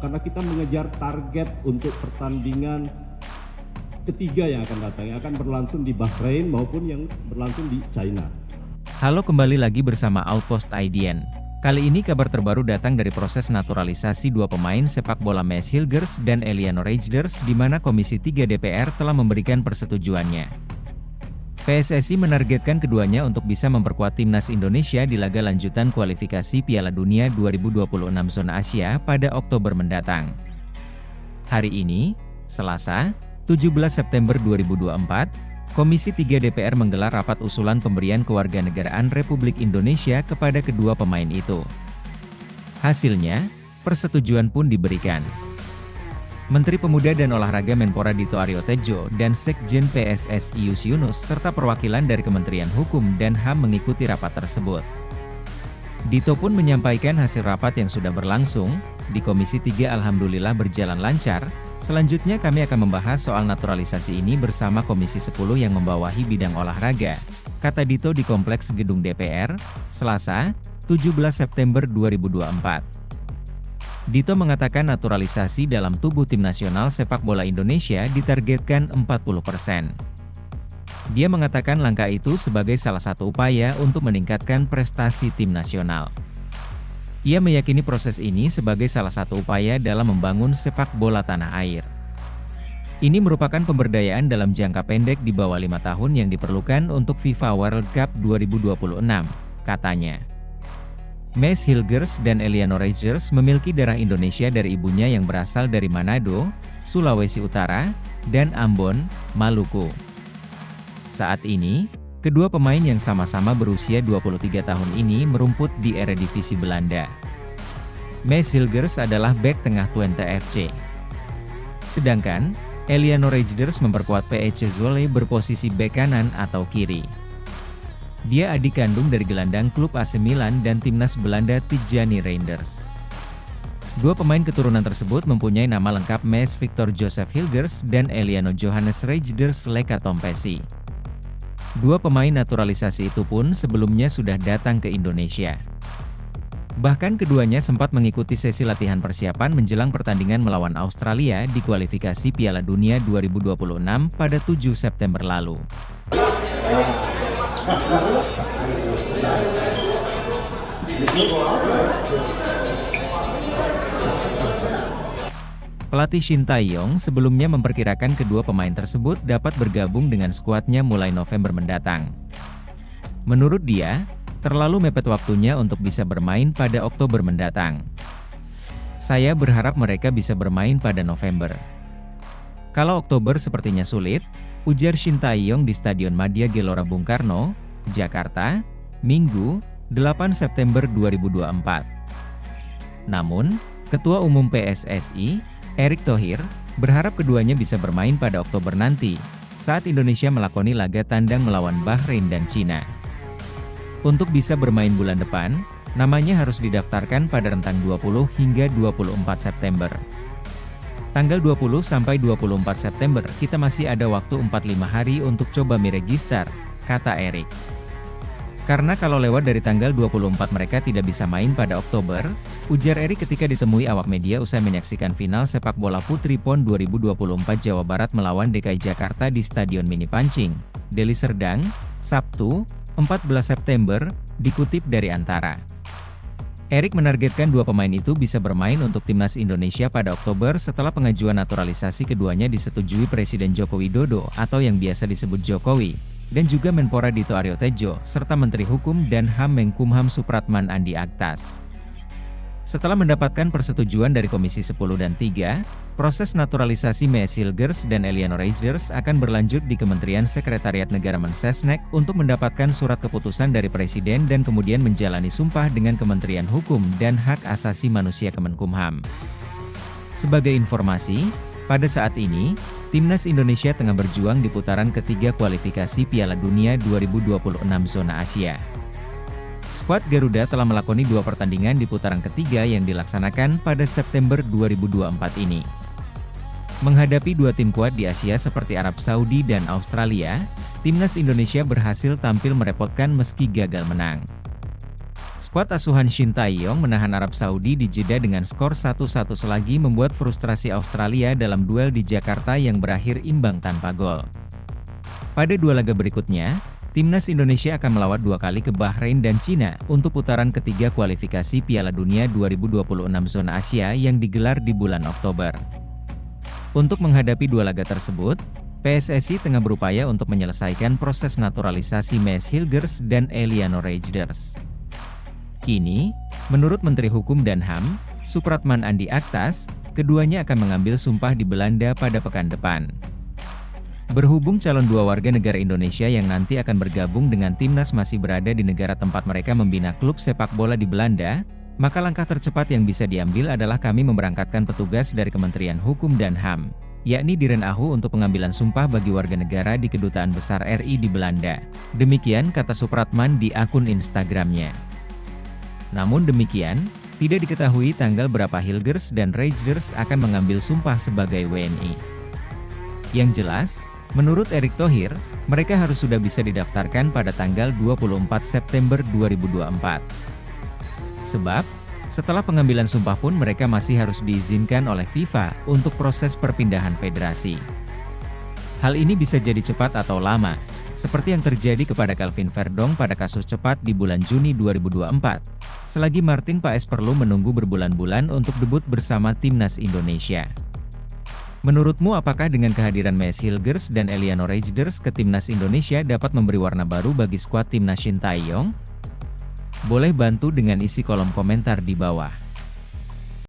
karena kita mengejar target untuk pertandingan ketiga yang akan datang, yang akan berlangsung di Bahrain maupun yang berlangsung di China. Halo, kembali lagi bersama Outpost IDN. Kali ini kabar terbaru datang dari proses naturalisasi dua pemain sepak bola Maes Hilgers dan Eliano Reijnders di mana Komisi 3 DPR telah memberikan persetujuannya. PSSI menargetkan keduanya untuk bisa memperkuat timnas Indonesia di laga lanjutan kualifikasi Piala Dunia 2026 zona Asia pada Oktober mendatang. Hari ini, Selasa, 17 September 2024, Komisi 3 DPR menggelar rapat usulan pemberian kewarganegaraan Republik Indonesia kepada kedua pemain itu. Hasilnya, persetujuan pun diberikan. Menteri Pemuda dan Olahraga Menpora Dito Aryo Tejo dan Sekjen PSSI Yunus serta perwakilan dari Kementerian Hukum dan HAM mengikuti rapat tersebut. Dito pun menyampaikan hasil rapat yang sudah berlangsung, di Komisi 3 alhamdulillah berjalan lancar. Selanjutnya kami akan membahas soal naturalisasi ini bersama Komisi 10 yang membawahi bidang olahraga, kata Dito di Kompleks Gedung DPR, Selasa, 17 September 2024. Dito mengatakan naturalisasi dalam tubuh tim nasional sepak bola Indonesia ditargetkan 40%. Dia mengatakan langkah itu sebagai salah satu upaya untuk meningkatkan prestasi tim nasional. Ia meyakini proses ini sebagai salah satu upaya dalam membangun sepak bola tanah air. Ini merupakan pemberdayaan dalam jangka pendek di bawah 5 tahun yang diperlukan untuk FIFA World Cup 2026, katanya. Maes Hilgers dan Eliano Reijnders memiliki darah Indonesia dari ibunya yang berasal dari Manado, Sulawesi Utara, dan Ambon, Maluku. Saat ini, kedua pemain yang sama-sama berusia 23 tahun ini merumput di Eredivisie Belanda. Maes Hilgers adalah bek tengah Twente FC. Sedangkan, Eliano Reijnders memperkuat PEC Zwolle berposisi bek kanan atau kiri. Dia adik kandung dari gelandang klub AC Milan dan timnas Belanda Tijjani Reinders. Dua pemain keturunan tersebut mempunyai nama lengkap Maes Victor Joseph Hilgers dan Eliano Johannes Reijnders Lekatompesi. Dua pemain naturalisasi itu pun sebelumnya sudah datang ke Indonesia. Bahkan keduanya sempat mengikuti sesi latihan persiapan menjelang pertandingan melawan Australia di kualifikasi Piala Dunia 2026 pada 7 September lalu. Pelatih Shin Tae-yong sebelumnya memperkirakan kedua pemain tersebut dapat bergabung dengan skuadnya mulai November mendatang. Menurut dia, terlalu mepet waktunya untuk bisa bermain pada Oktober mendatang. Saya berharap mereka bisa bermain pada November. Kalau Oktober sepertinya sulit, ujar Shin Tae-yong di Stadion Madia Gelora Bung Karno, Jakarta, Minggu, 8 September 2024. Namun, Ketua Umum PSSI, Erick Thohir, berharap keduanya bisa bermain pada Oktober nanti, saat Indonesia melakoni laga tandang melawan Bahrain dan Cina. Untuk bisa bermain bulan depan, namanya harus didaftarkan pada rentang 20 hingga 24 September. Tanggal 20 sampai 24 September, kita masih ada waktu 45 hari untuk coba meregister, kata Erick. Karena kalau lewat dari tanggal 24 mereka tidak bisa main pada Oktober, ujar Erick ketika ditemui awak media usai menyaksikan final sepak bola Putri PON 2024 Jawa Barat melawan DKI Jakarta di Stadion Mini Pancing, Deli Serdang, Sabtu, 14 September, dikutip dari Antara. Erick menargetkan dua pemain itu bisa bermain untuk timnas Indonesia pada Oktober setelah pengajuan naturalisasi keduanya disetujui Presiden Joko Widodo atau yang biasa disebut Jokowi, dan juga Menpora Dito Aryo Tejo, serta Menteri Hukum dan HAM Menkumham Supratman Andi Aktas. Setelah mendapatkan persetujuan dari Komisi 10 dan 3, proses naturalisasi Maes Hilgers dan Eliano Reijnders akan berlanjut di Kementerian Sekretariat Negara Mensesnek untuk mendapatkan surat keputusan dari Presiden dan kemudian menjalani sumpah dengan Kementerian Hukum dan Hak Asasi Manusia Kemenkumham. Sebagai informasi, pada saat ini, Timnas Indonesia tengah berjuang di putaran ketiga kualifikasi Piala Dunia 2026 zona Asia. Skuad Garuda telah melakoni 2 pertandingan di putaran ketiga yang dilaksanakan pada September 2024 ini. Menghadapi 2 tim kuat di Asia seperti Arab Saudi dan Australia, Timnas Indonesia berhasil tampil merepotkan meski gagal menang. Skuad asuhan Shin Tae-yong menahan Arab Saudi di Jeddah dengan skor 1-1 selagi membuat frustrasi Australia dalam duel di Jakarta yang berakhir imbang tanpa gol. Pada dua laga berikutnya, Timnas Indonesia akan melawat 2 kali ke Bahrain dan Cina untuk putaran ketiga kualifikasi Piala Dunia 2026 zona Asia yang digelar di bulan Oktober. Untuk menghadapi dua laga tersebut, PSSI tengah berupaya untuk menyelesaikan proses naturalisasi Maes Hilgers dan Eliano Rejders. Kini, menurut Menteri Hukum dan HAM, Supratman Andi Aktas, keduanya akan mengambil sumpah di Belanda pada pekan depan. Berhubung calon dua warga negara Indonesia yang nanti akan bergabung dengan Timnas masih berada di negara tempat mereka membina klub sepak bola di Belanda, maka langkah tercepat yang bisa diambil adalah kami memberangkatkan petugas dari Kementerian Hukum dan HAM, yakni Diren AHU untuk pengambilan sumpah bagi warga negara di Kedutaan Besar RI di Belanda. Demikian kata Supratman di akun Instagramnya. Namun demikian, tidak diketahui tanggal berapa Hilgers dan Rejders akan mengambil sumpah sebagai WNI. Yang jelas, menurut Erick Thohir, mereka harus sudah bisa didaftarkan pada tanggal 24 September 2024. Sebab, setelah pengambilan sumpah pun mereka masih harus diizinkan oleh FIFA untuk proses perpindahan federasi. Hal ini bisa jadi cepat atau lama, seperti yang terjadi kepada Kelvin Verdong pada kasus cepat di bulan Juni 2024, selagi Martin Paes perlu menunggu berbulan-bulan untuk debut bersama Timnas Indonesia. Menurutmu apakah dengan kehadiran Maes Hilgers dan Eliano Rejders ke Timnas Indonesia dapat memberi warna baru bagi skuad Timnas Shin Tae-yong? Boleh bantu dengan isi kolom komentar di bawah.